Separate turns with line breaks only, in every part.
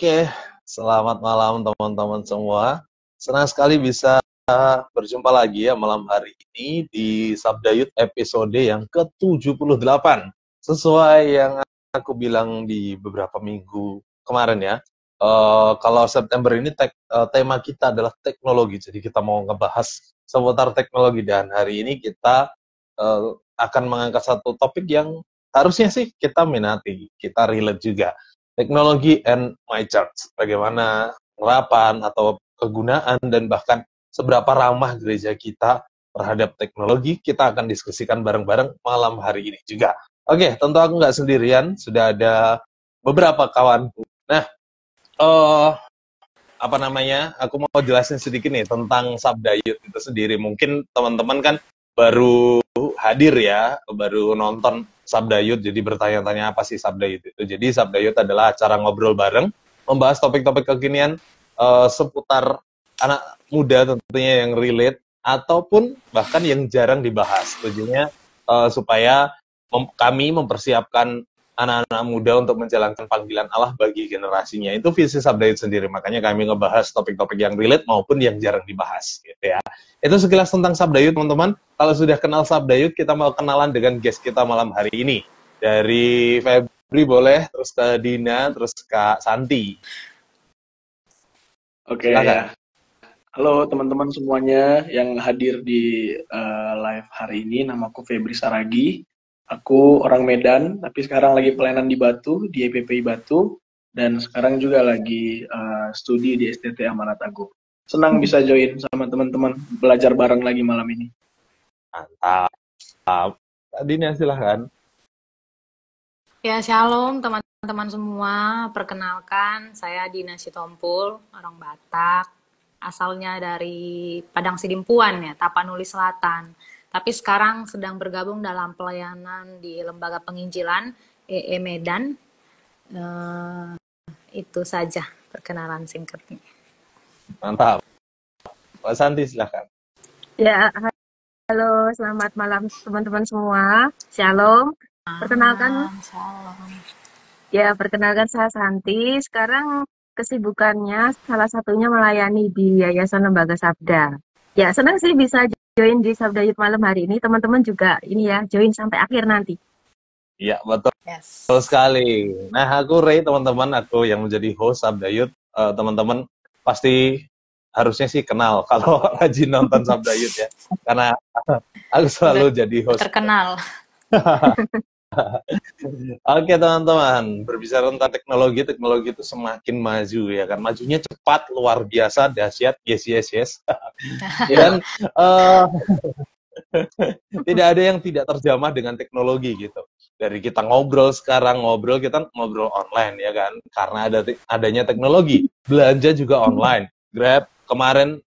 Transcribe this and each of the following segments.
Oke, selamat malam teman-teman semua. Senang sekali bisa berjumpa lagi ya malam hari ini di Sabdayut episode yang ke-78. Sesuai yang aku bilang di beberapa minggu kemarin ya. Kalau September ini tema kita adalah teknologi. Jadi kita mau ngebahas seputar teknologi dan hari ini kita akan mengangkat satu topik yang harusnya sih kita minati, kita relate juga. Teknologi and my church, bagaimana penerapan atau kegunaan dan bahkan seberapa ramah gereja kita terhadap teknologi, kita akan diskusikan bareng-bareng malam hari ini juga. Oke, tentu aku nggak sendirian, sudah ada beberapa kawanku. Nah, aku mau jelasin sedikit nih tentang Sabdayut itu sendiri. Mungkin teman-teman kan baru hadir ya, baru nonton Sabdayut, jadi bertanya-tanya apa sih Sabdayut itu. Jadi Sabdayut adalah acara ngobrol bareng, membahas topik-topik kekinian seputar anak muda tentunya yang relate, ataupun bahkan yang jarang dibahas. Tujuannya supaya kami mempersiapkan anak-anak muda untuk menjalankan panggilan Allah bagi generasinya. Itu visi Sabdayut sendiri, makanya kami ngebahas topik-topik yang relate maupun yang jarang dibahas gitu ya. Itu sekilas tentang Sabdayut, teman-teman. Kalau sudah kenal Sabdayut, kita mau kenalan dengan guest kita malam hari ini. Dari Febri boleh, terus ke Dina, terus ke Santi.
Oke ya. Halo teman-teman semuanya yang hadir di live hari ini. Namaku Febri Saragi. Aku orang Medan, tapi sekarang lagi pelayanan di Batu, di EPPI Batu. Dan sekarang juga lagi studi di STT Amanat Agung. Senang bisa join sama teman-teman, belajar bareng lagi malam ini.
Mantap. Dina silahkan.
Ya, shalom teman-teman semua. Perkenalkan, saya Dina Sitompul, orang Batak. Asalnya dari Padang Sidimpuan ya, Tapanuli Selatan. Tapi sekarang sedang bergabung dalam pelayanan di Lembaga Penginjilan EE Medan. Itu saja perkenalan singkatnya.
Mantap. Pak Santi silahkan.
Ya, halo, selamat malam teman-teman semua. Shalom. Perkenalkan.
Shalom.
Ya, perkenalkan saya Santi. Sekarang kesibukannya salah satunya melayani di Yayasan Lembaga Sabda. Ya, senang sih bisa join di Sabdayut malam hari ini. Teman-teman juga ini ya, join sampai akhir nanti.
Iya, betul.
Yes.
Betul sekali. Nah, aku Ray, teman-teman, aku yang menjadi host Sabdayut. Teman-teman pasti harusnya sih kenal kalau rajin nonton Sabdayut ya. Karena aku selalu jadi host.
Terkenal.
Oke teman-teman, berbicara tentang teknologi itu semakin maju ya kan, majunya cepat, luar biasa, dahsyat, yes. Dan tidak ada yang tidak terjamah dengan teknologi gitu. Dari kita ngobrol kita ngobrol online ya kan, karena adanya teknologi. Belanja juga online, Grab kemarin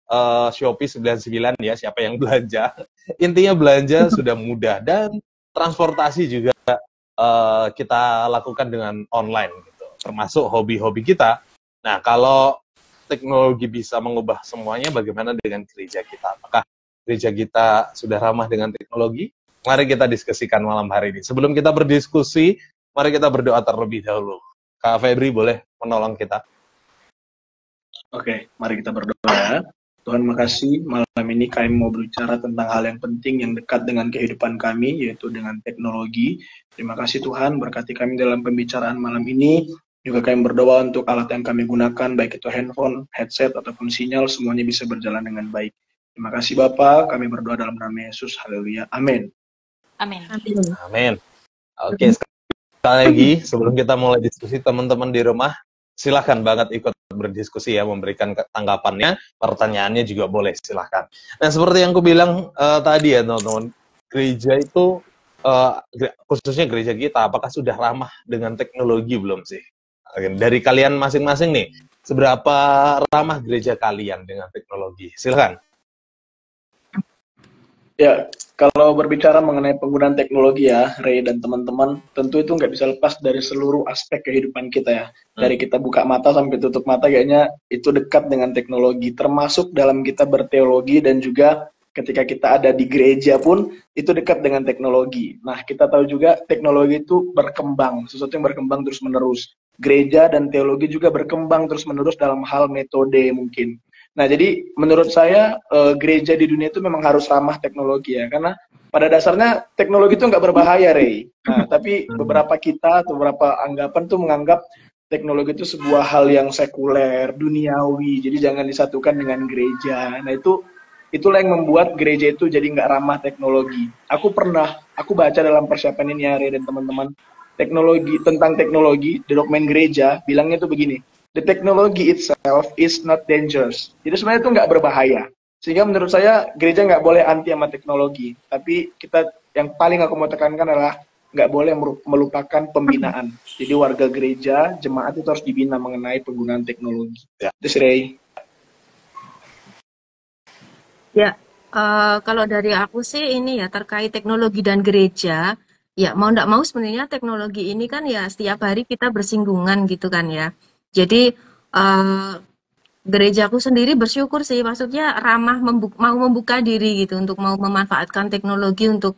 Shopee 99 ya, siapa yang belanja. Intinya belanja sudah mudah, dan transportasi juga kita lakukan dengan online gitu, termasuk hobi-hobi kita. Nah, kalau teknologi bisa mengubah semuanya, bagaimana dengan gereja kita? Apakah gereja kita sudah ramah dengan teknologi? Mari kita diskusikan malam hari ini. Sebelum kita berdiskusi, mari kita berdoa terlebih dahulu. Kak Febri boleh menolong kita?
Oke, mari kita berdoa. Tuhan, makasih malam ini kami mau berbicara tentang hal yang penting yang dekat dengan kehidupan kami, yaitu dengan teknologi. Terima kasih Tuhan, berkati kami dalam pembicaraan malam ini. Juga kami berdoa untuk alat yang kami gunakan, baik itu handphone, headset, ataupun sinyal, semuanya bisa berjalan dengan baik. Terima kasih Bapa, kami berdoa dalam nama Yesus. Haleluya. Amin.
Amin.
Amin. Oke, sekali lagi sebelum kita mulai diskusi, teman-teman di rumah silahkan banget ikut berdiskusi ya, memberikan tanggapannya, pertanyaannya juga boleh, silahkan. Nah, seperti yang aku bilang tadi ya teman-teman, gereja itu khususnya gereja kita, apakah sudah ramah dengan teknologi belum sih? Dari kalian masing-masing nih, seberapa ramah gereja kalian dengan teknologi? Silahkan.
Ya, kalau berbicara mengenai penggunaan teknologi ya, Ray dan teman-teman, tentu itu nggak bisa lepas dari seluruh aspek kehidupan kita ya. Dari kita buka mata sampai tutup mata, kayaknya itu dekat dengan teknologi. Termasuk dalam kita berteologi, dan juga ketika kita ada di gereja pun, itu dekat dengan teknologi. Nah, kita tahu juga teknologi itu berkembang, sesuatu yang berkembang terus-menerus. gereja dan teologi juga berkembang terus-menerus dalam hal metode mungkin. Nah, jadi menurut saya gereja di dunia itu memang harus ramah teknologi ya, karena pada dasarnya teknologi itu nggak berbahaya, Rey. Nah, tapi beberapa kita atau beberapa anggapan tuh menganggap teknologi itu sebuah hal yang sekuler, duniawi, jadi jangan disatukan dengan gereja. Nah, itulah yang membuat gereja itu jadi nggak ramah teknologi. Aku baca dalam persiapan ini ya, Rey dan teman-teman, tentang teknologi di dokumen gereja bilangnya tuh begini, the technology itself is not dangerous. Jadi sebenarnya itu nggak berbahaya. Sehingga menurut saya gereja nggak boleh anti sama teknologi. Tapi yang paling aku mau tekankan adalah nggak boleh melupakan pembinaan. Jadi warga gereja, jemaat itu harus dibina mengenai penggunaan teknologi.
Ya.
Terus Ray.
Ya, kalau dari aku sih ini ya terkait teknologi dan gereja, ya mau nggak mau sebenarnya teknologi ini kan ya setiap hari kita bersinggungan gitu kan ya. Jadi gerejaku sendiri bersyukur sih, maksudnya ramah mau membuka diri gitu untuk mau memanfaatkan teknologi untuk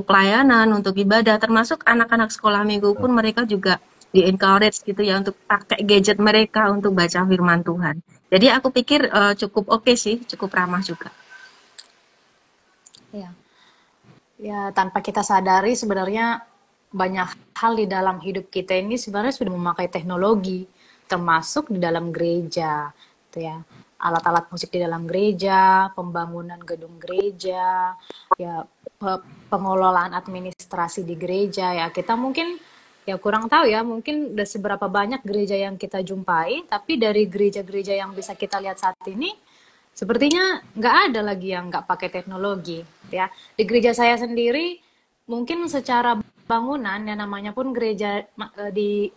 pelayanan, untuk ibadah, termasuk anak-anak sekolah minggu pun mereka juga di-encourage gitu ya untuk pakai gadget mereka untuk baca firman Tuhan. Jadi aku pikir cukup oke sih, cukup ramah juga.
Ya, tanpa kita sadari sebenarnya banyak hal di dalam hidup kita ini sebenarnya sudah memakai teknologi, termasuk di dalam gereja, gitu ya. Alat-alat musik di dalam gereja, pembangunan gedung gereja, ya pengelolaan administrasi di gereja ya. Kita mungkin ya kurang tahu ya, mungkin udah seberapa banyak gereja yang kita jumpai, tapi dari gereja-gereja yang bisa kita lihat saat ini sepertinya nggak ada lagi yang nggak pakai teknologi, ya. Di gereja saya sendiri, mungkin secara bangunan, ya namanya pun gereja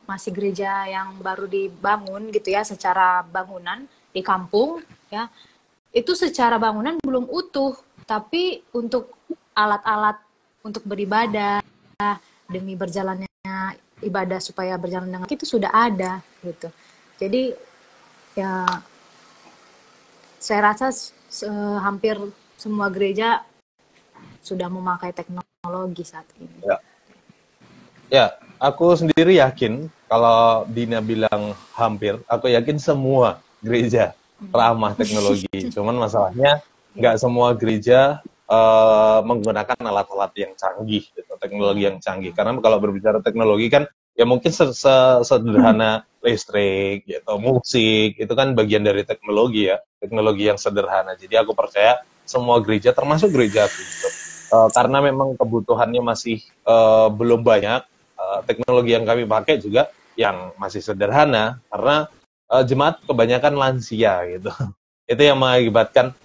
masih gereja yang baru dibangun gitu ya, secara bangunan di kampung, ya. Itu secara bangunan belum utuh, tapi untuk alat-alat untuk beribadah demi berjalannya ibadah supaya berjalan dengan itu sudah ada gitu. Jadi ya saya rasa hampir semua gereja sudah memakai teknologi saat ini.
Ya, aku sendiri yakin kalau Dina bilang hampir, aku yakin semua gereja ramah teknologi. Cuman masalahnya nggak semua gereja menggunakan alat-alat yang canggih, gitu, teknologi yang canggih. Karena kalau berbicara teknologi kan ya mungkin sederhana listrik, gitu, musik, itu kan bagian dari teknologi ya, teknologi yang sederhana. Jadi aku percaya semua gereja, termasuk gereja Kristen, karena memang kebutuhannya masih belum banyak, teknologi yang kami pakai juga yang masih sederhana, karena jemaat kebanyakan lansia gitu. Itu yang mengakibatkan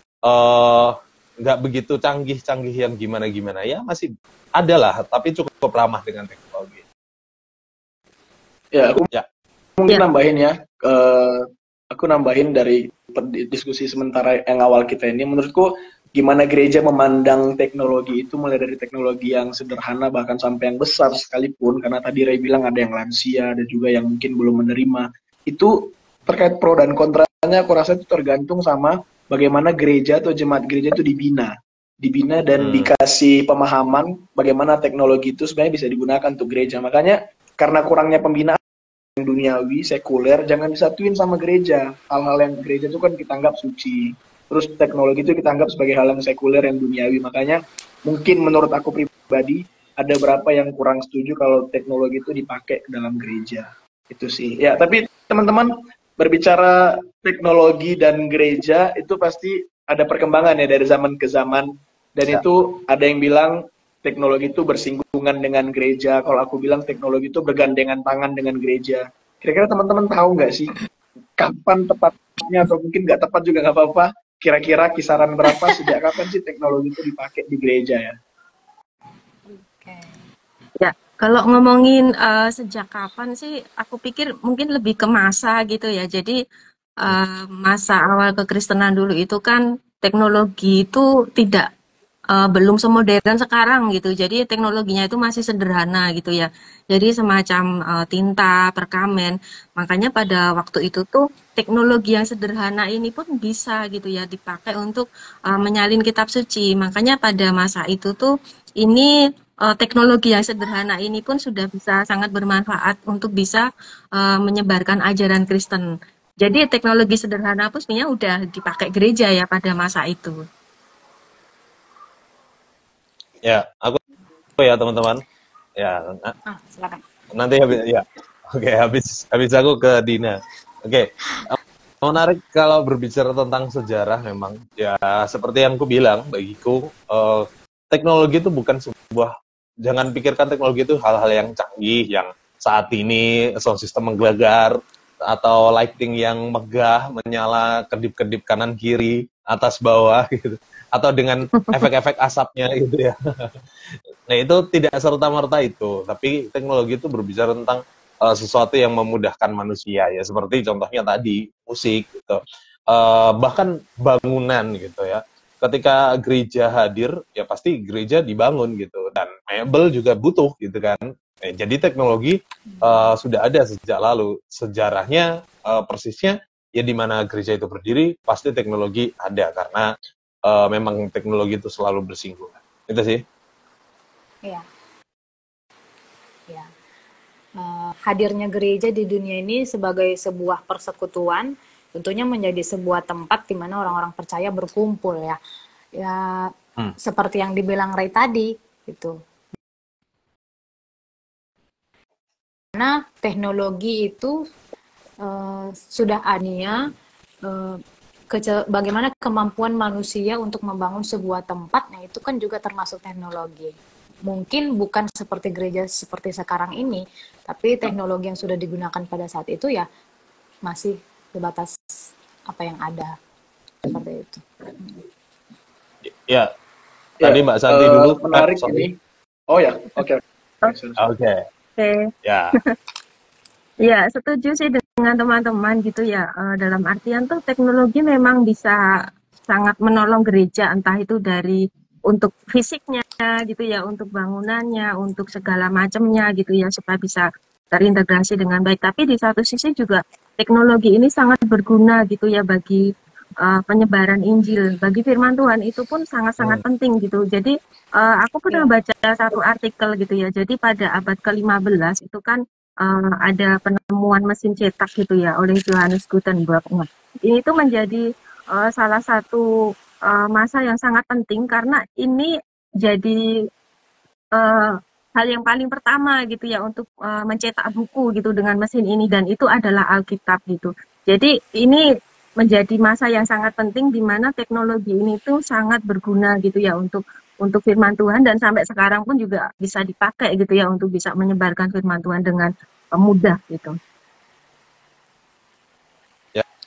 nggak begitu canggih-canggih yang gimana-gimana, ya masih ada lah, tapi cukup ramah dengan teknologi.
Ya, aku mungkin nambahin ya, aku nambahin dari diskusi sementara yang awal kita ini, menurutku gimana gereja memandang teknologi itu, mulai dari teknologi yang sederhana bahkan sampai yang besar sekalipun, karena tadi Ray bilang ada yang lansia, ada juga yang mungkin belum menerima, itu terkait pro dan kontranya aku rasa itu tergantung sama bagaimana gereja atau jemaat gereja itu dibina dan dikasih pemahaman bagaimana teknologi itu sebenarnya bisa digunakan untuk gereja. Makanya karena kurangnya pembinaan yang duniawi, sekuler, jangan disatuin sama gereja. Hal-hal yang gereja itu kan kita anggap suci, terus teknologi itu kita anggap sebagai hal yang sekuler, yang duniawi. Makanya mungkin menurut aku pribadi ada beberapa yang kurang setuju kalau teknologi itu dipakai ke dalam gereja. Itu sih. Ya, tapi teman-teman, berbicara teknologi dan gereja itu pasti ada perkembangan ya dari zaman ke zaman, dan itu ada yang bilang teknologi itu bersinggungan dengan gereja. Kalau aku bilang teknologi itu bergandengan tangan dengan gereja. Kira-kira teman-teman tahu nggak sih kapan tepatnya, atau mungkin nggak tepat juga nggak apa-apa, kira-kira kisaran berapa, sejak kapan sih teknologi itu dipakai di gereja ya?
Ya, kalau ngomongin sejak kapan sih, aku pikir mungkin lebih ke masa gitu ya. Jadi masa awal kekristenan dulu itu kan teknologi itu belum semodern sekarang gitu. Jadi teknologinya itu masih sederhana gitu ya. Jadi semacam tinta, perkamen. Makanya pada waktu itu tuh teknologi yang sederhana ini pun bisa gitu ya dipakai untuk menyalin kitab suci. Makanya pada masa itu tuh ini teknologi yang sederhana ini pun sudah bisa sangat bermanfaat untuk bisa menyebarkan ajaran Kristen. Jadi teknologi sederhana pun sebenarnya udah dipakai gereja ya pada masa itu.
Ya, aku ya teman-teman. Ya,
Silakan.
nanti habis ya. Oke, habis aku ke Dina. Oke. Menarik kalau berbicara tentang sejarah memang ya seperti yang aku bilang bagiku teknologi itu bukan sebuah, jangan pikirkan teknologi itu hal-hal yang canggih yang saat ini sound system menggelegar atau lighting yang megah menyala kedip-kedip kanan kiri atas bawah gitu atau dengan efek-efek asapnya gitu ya. Nah itu tidak serta-merta itu, tapi teknologi itu berbicara tentang sesuatu yang memudahkan manusia ya, seperti contohnya tadi musik gitu, bahkan bangunan gitu ya. Ketika gereja hadir, ya pasti gereja dibangun gitu, dan mebel juga butuh gitu kan. Jadi teknologi sudah ada sejak lalu, sejarahnya persisnya ya di mana gereja itu berdiri pasti teknologi ada karena memang teknologi itu selalu bersinggungan. Itu sih.
Iya. Ya. Hadirnya gereja di dunia ini sebagai sebuah persekutuan tentunya menjadi sebuah tempat di mana orang-orang percaya berkumpul ya. Ya seperti yang dibilang Ray tadi gitu. Karena teknologi itu sudah adanya bagaimana kemampuan manusia untuk membangun sebuah tempat, nah itu kan juga termasuk teknologi. Mungkin bukan seperti gereja seperti sekarang ini, tapi teknologi yang sudah digunakan pada saat itu ya masih sebatas apa yang ada, seperti itu.
Ya, tadi Mbak Santi dulu.
Menarik ini. Oh ya, oke.
Oke. Ya.
Ya, setuju sih dengan teman-teman gitu ya. Dalam artian tuh teknologi memang bisa sangat menolong gereja, entah itu dari untuk fisiknya gitu ya, untuk bangunannya, untuk segala macamnya gitu ya, supaya bisa terintegrasi dengan baik. Tapi di satu sisi juga teknologi ini sangat berguna gitu ya bagi penyebaran Injil, bagi firman Tuhan itu pun sangat-sangat penting gitu. Jadi aku pernah baca satu artikel gitu ya. Jadi pada abad ke-15 itu kan ada penemuan mesin cetak gitu ya oleh Johannes Gutenberg. Nah, ini tuh menjadi salah satu masa yang sangat penting karena ini jadi hal yang paling pertama gitu ya untuk mencetak buku gitu dengan mesin ini, dan itu adalah Alkitab gitu. Jadi ini menjadi masa yang sangat penting di mana teknologi ini tuh sangat berguna gitu ya untuk firman Tuhan, dan sampai sekarang pun juga bisa dipakai gitu ya untuk bisa menyebarkan firman Tuhan dengan mudah gitu.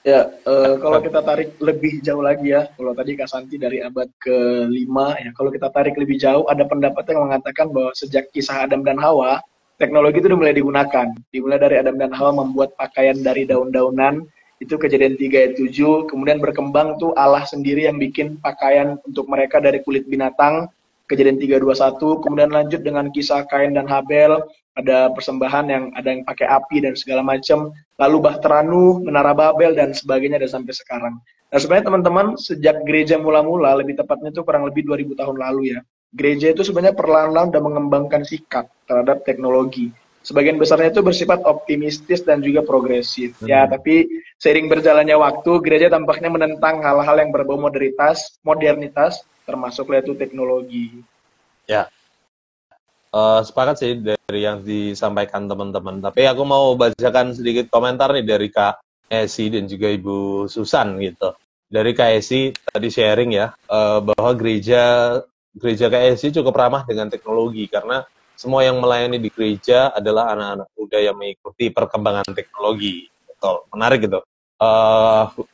Ya, kalau kita tarik lebih jauh lagi ya, kalau tadi Kak Santi dari abad ke-5 ya, kalau kita tarik lebih jauh, ada pendapat yang mengatakan bahwa sejak kisah Adam dan Hawa, teknologi itu mulai digunakan. Dimulai dari Adam dan Hawa membuat pakaian dari daun-daunan, itu Kejadian 3 ayat 7, kemudian berkembang tuh Allah sendiri yang bikin pakaian untuk mereka dari kulit binatang, Kejadian 3:21, kemudian lanjut dengan kisah Kain dan Habel, ada persembahan yang ada yang pakai api dan segala macam, lalu Bahteranu, Menara Babel dan sebagainya dan sampai sekarang. Nah sebenarnya teman-teman sejak gereja mula-mula, lebih tepatnya itu kurang lebih 2000 tahun lalu ya, gereja itu sebenarnya perlahan-lahan sudah mengembangkan sikap terhadap teknologi. Sebagian besarnya itu bersifat optimistis dan juga progresif. Ya, tapi seiring berjalannya waktu, gereja tampaknya menentang hal-hal yang berbau modernitas, termasuk yaitu teknologi.
Ya. Sepakat sih dari yang disampaikan teman-teman. Tapi aku mau bacakan sedikit komentar nih dari Kak Esi dan juga Ibu Susan gitu. Dari Kak Esi tadi sharing ya, bahwa gereja Kak Esi cukup ramah dengan teknologi karena semua yang melayani di gereja adalah anak-anak muda yang mengikuti perkembangan teknologi. Betul, menarik gitu.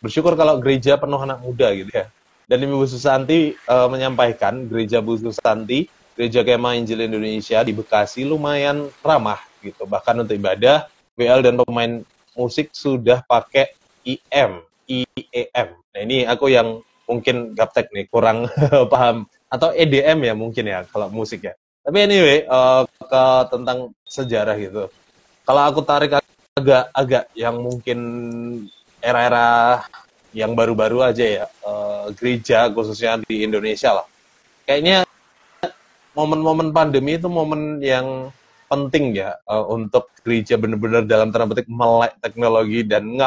Bersyukur kalau gereja penuh anak muda gitu ya. Dan Ibu Susanti menyampaikan gereja Bu Susanti, Gereja Kemah Injil Indonesia di Bekasi lumayan ramah gitu. Bahkan untuk ibadah, WL dan pemain musik sudah pakai IEM. Nah ini aku yang mungkin gaptek nih, kurang paham. Atau EDM ya mungkin ya kalau musik ya. Tapi anyway, ke tentang sejarah gitu. Kalau aku tarik agak yang mungkin era-era yang baru-baru aja ya, gereja khususnya di Indonesia lah. Kayaknya momen-momen pandemi itu momen yang penting ya untuk gereja benar-benar dalam tanda petik melek teknologi dan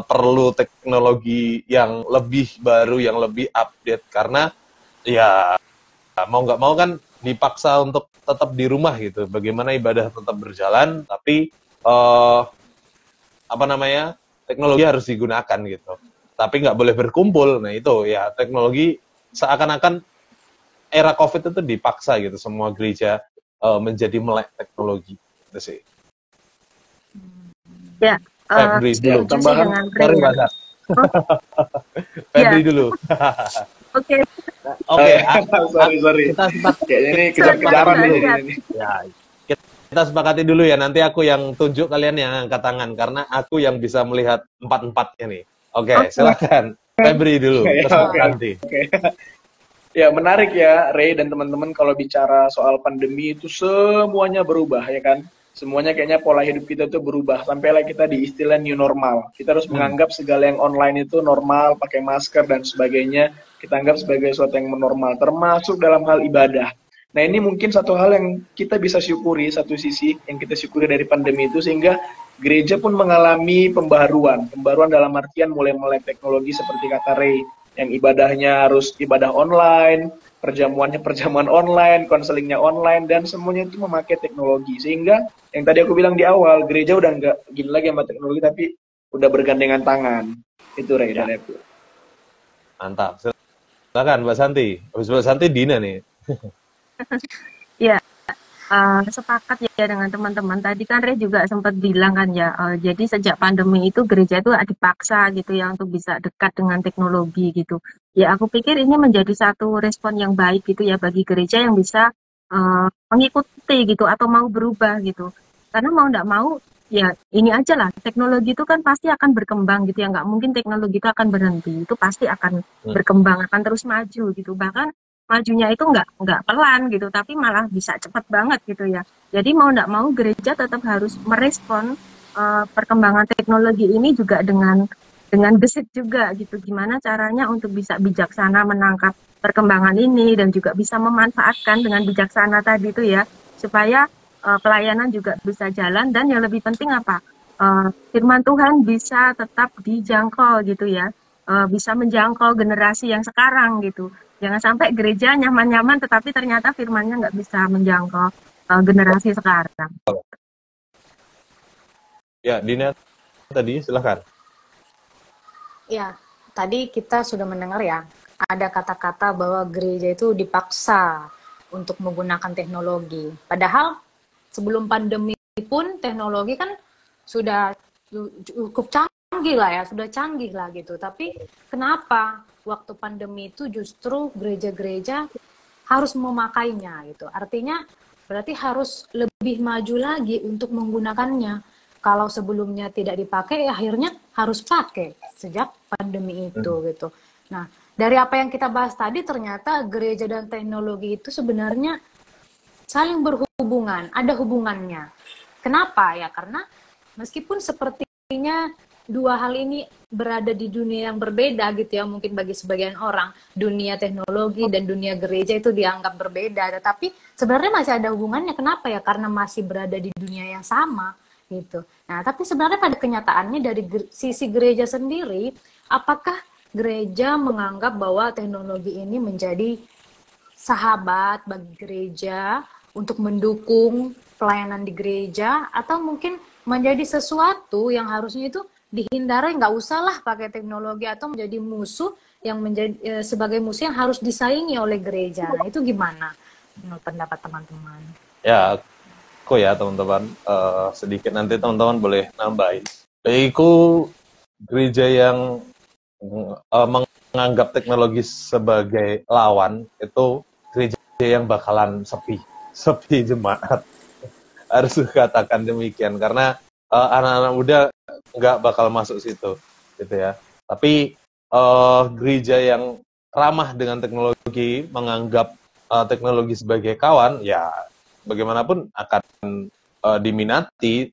perlu teknologi yang lebih baru, yang lebih update karena ya mau nggak mau kan dipaksa untuk tetap di rumah gitu. Bagaimana ibadah tetap berjalan, tapi teknologi harus digunakan gitu. Tapi nggak boleh berkumpul. Nah itu ya teknologi seakan-akan era COVID itu dipaksa gitu semua gereja menjadi melek teknologi. Itu sih.
Ya,
Febri dulu.
tambahan.
Sorry, Mbak Sat. Febri dulu.
Oke.
Oke.
Sorry.
Kita
Kayaknya ini kejar-kejaran ini.
Ya, kita sepakati dulu ya. Nanti aku yang tunjuk, kalian yang angkat tangan karena aku yang bisa melihat empat-empatnya nih. Oke. Silakan. Febri dulu. Nanti.
Ya, menarik ya, Ray dan teman-teman, kalau bicara soal pandemi itu semuanya berubah, ya kan? Semuanya kayaknya pola hidup kita itu berubah. Sampailah kita di istilah new normal. Kita harus menganggap segala yang online itu normal, pakai masker dan sebagainya. Kita anggap sebagai sesuatu yang normal, termasuk dalam hal ibadah. Nah, ini mungkin satu hal yang kita bisa syukuri, satu sisi yang kita syukuri dari pandemi itu, sehingga gereja pun mengalami pembaharuan. Pembaharuan dalam artian mulai melek teknologi seperti kata Ray, yang ibadahnya harus ibadah online, perjamuan online, konselingnya online, dan semuanya itu memakai teknologi. Sehingga yang tadi aku bilang di awal, gereja udah nggak gini lagi sama teknologi, tapi udah bergandengan tangan. Itu Ray dari aku.
Mantap. Silakan Mbak Santi. Habis Mbak Santi Dina nih.
Ya, sepakat ya dengan teman-teman. Tadi kan Ray juga sempat bilang kan ya, jadi sejak pandemi itu gereja itu dipaksa gitu ya untuk bisa dekat dengan teknologi gitu. Ya aku pikir ini menjadi satu respon yang baik gitu ya bagi gereja yang bisa mengikuti gitu atau mau berubah gitu. Karena mau nggak mau ya ini aja lah, teknologi itu kan pasti akan berkembang gitu ya, nggak mungkin teknologi itu akan berhenti, itu pasti akan berkembang, akan terus maju gitu. Bahkan majunya itu nggak pelan gitu, tapi malah bisa cepat banget gitu ya. Jadi mau nggak mau gereja tetap harus merespon perkembangan teknologi ini juga dengan gesit juga gitu. Gimana caranya untuk bisa bijaksana menangkap perkembangan ini dan juga bisa memanfaatkan dengan bijaksana tadi itu ya, supaya pelayanan juga bisa jalan dan yang lebih penting apa? Firman Tuhan bisa tetap dijangkau gitu ya, bisa menjangkau generasi yang sekarang gitu. Jangan sampai gereja nyaman-nyaman tetapi ternyata firmannya nggak bisa menjangkau generasi sekarang.
Ya, Dina tadi silakan.
Ya, tadi kita sudah mendengar ya, ada kata-kata bahwa gereja itu dipaksa untuk menggunakan teknologi. Padahal sebelum pandemi pun teknologi kan sudah cukup canggih lah ya, sudah canggih lah gitu. Tapi kenapa waktu pandemi itu justru gereja-gereja harus memakainya gitu? Artinya berarti harus lebih maju lagi untuk menggunakannya. Kalau sebelumnya tidak dipakai, akhirnya harus pakai sejak pandemi itu gitu. Nah, dari apa yang kita bahas tadi, ternyata gereja dan teknologi itu sebenarnya saling berhubungan, ada hubungannya. Kenapa ya? Karena meskipun sepertinya dua hal ini berada di dunia yang berbeda gitu ya, mungkin bagi sebagian orang, dunia teknologi dan dunia gereja itu dianggap berbeda, tetapi sebenarnya masih ada hubungannya. Kenapa ya? Karena masih berada di dunia yang sama gitu. Nah, tapi sebenarnya pada kenyataannya dari sisi gereja sendiri, apakah gereja menganggap bahwa teknologi ini menjadi sahabat bagi gereja untuk mendukung pelayanan di gereja, atau mungkin menjadi sesuatu yang harusnya itu dihindari, nggak usah lah pakai teknologi, atau menjadi musuh yang menjadi sebagai musuh yang harus disaingi oleh gereja. Nah, itu gimana menurut pendapat teman-teman?
Ya, aku ya teman-teman, sedikit nanti teman-teman boleh nambahin. Baikku gereja yang menganggap teknologi sebagai lawan itu gereja yang bakalan sepi jemaat. Harus dikatakan demikian karena anak-anak muda nggak bakal masuk situ, gitu ya. Tapi gereja yang ramah dengan teknologi, menganggap teknologi sebagai kawan, ya bagaimanapun akan diminati.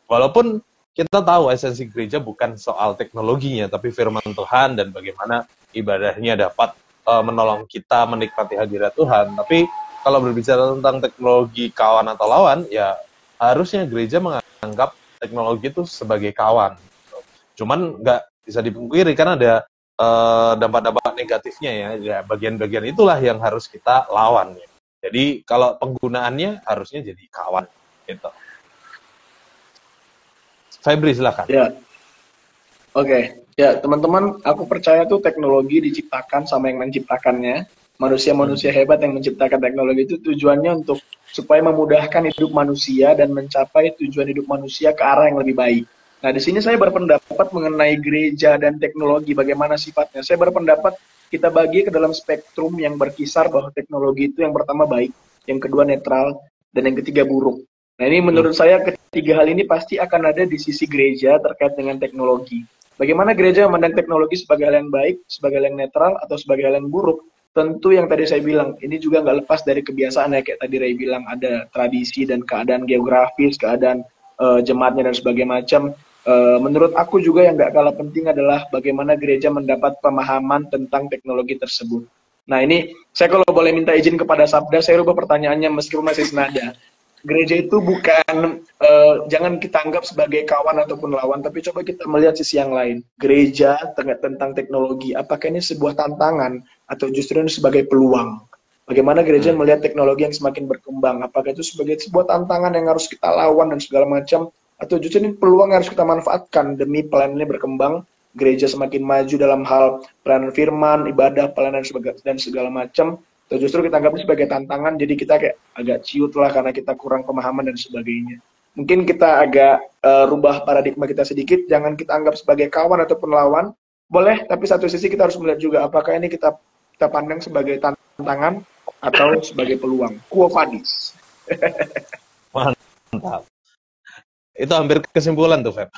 Walaupun kita tahu esensi gereja bukan soal teknologinya, tapi firman Tuhan dan bagaimana ibadahnya dapat menolong kita menikmati hadirat Tuhan. Tapi kalau berbicara tentang teknologi kawan atau lawan, ya harusnya gereja menganggap teknologi itu sebagai kawan. Cuman nggak bisa dipungkiri kan ada dampak-dampak negatifnya ya. Ya bagian-bagian itulah yang harus kita lawan. Ya. Jadi kalau penggunaannya harusnya jadi kawan gitu. Febri silakan.
Ya, oke. Ya, teman-teman, aku percaya tuh teknologi diciptakan sama yang menciptakannya. Manusia-manusia hebat yang menciptakan teknologi itu tujuannya untuk supaya memudahkan hidup manusia dan mencapai tujuan hidup manusia ke arah yang lebih baik. Nah, di sini saya berpendapat mengenai gereja dan teknologi, bagaimana sifatnya. Saya berpendapat kita bagi ke dalam spektrum yang berkisar bahwa teknologi itu yang pertama baik, yang kedua netral, dan yang ketiga buruk. Nah, ini menurut saya ketiga hal ini pasti akan ada di sisi gereja terkait dengan teknologi. Bagaimana gereja memandang teknologi sebagai hal yang baik, sebagai hal yang netral, atau sebagai hal yang buruk? Tentu yang tadi saya bilang, ini juga nggak lepas dari kebiasaan ya, kayak tadi Ray bilang, ada tradisi dan keadaan geografis, keadaan jemaatnya dan sebagainya macam. Menurut aku juga yang nggak kalah penting adalah bagaimana gereja mendapat pemahaman tentang teknologi tersebut. Nah ini, saya kalau boleh minta izin kepada Sabda, saya rubah pertanyaannya meskipun masih senada. Gereja itu bukan, jangan kita anggap sebagai kawan ataupun lawan, tapi coba kita melihat sisi yang lain. Gereja tentang teknologi, apakah ini sebuah tantangan atau justru ini sebagai peluang? Bagaimana gereja melihat teknologi yang semakin berkembang? Apakah itu sebagai sebuah tantangan yang harus kita lawan dan segala macam? Atau justru ini peluang yang harus kita manfaatkan demi pelayanan ini berkembang, gereja semakin maju dalam hal pelayanan firman, ibadah, pelayanan dan segala macam? Atau justru kita anggapnya sebagai tantangan, jadi kita kayak agak ciut lah karena kita kurang pemahaman dan sebagainya. Mungkin kita agak rubah paradigma kita sedikit, jangan kita anggap sebagai kawan ataupun lawan, boleh, tapi satu sisi kita harus melihat juga apakah ini kita pandang sebagai tantangan atau sebagai peluang. Quo vadis.
Mantap. Itu hampir kesimpulan tuh, Feb.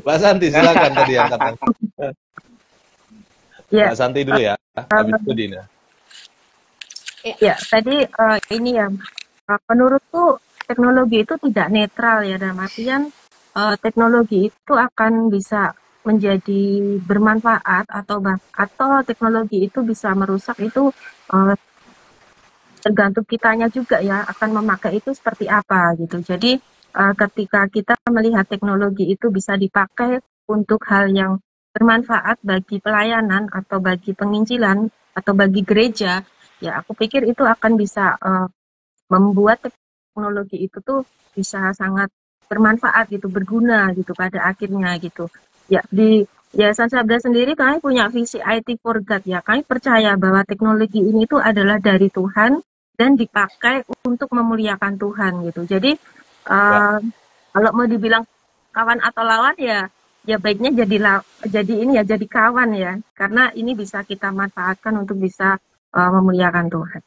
Mbak Santi, silakan tadi yang katakan.
Ya.
Mbak Santi dulu ya, habis itu Dina.
Ya, tadi ini ya, menurutku teknologi itu tidak netral ya, dalam artian teknologi itu akan bisa menjadi bermanfaat atau teknologi itu bisa merusak, itu tergantung kitanya juga ya, akan memakai itu seperti apa gitu. Jadi ketika kita melihat teknologi itu bisa dipakai untuk hal yang bermanfaat bagi pelayanan atau bagi penginjilan atau bagi gereja, ya aku pikir itu akan bisa membuat teknologi itu tuh bisa sangat bermanfaat gitu, berguna gitu pada akhirnya gitu. Ya di Yayasan Sabda sendiri kami punya visi IT for God ya. Kami percaya bahwa teknologi ini tuh adalah dari Tuhan dan dipakai untuk memuliakan Tuhan gitu. Jadi kalau mau dibilang kawan atau lawan ya baiknya jadi kawan ya, karena ini bisa kita manfaatkan untuk bisa memuliakan Tuhan.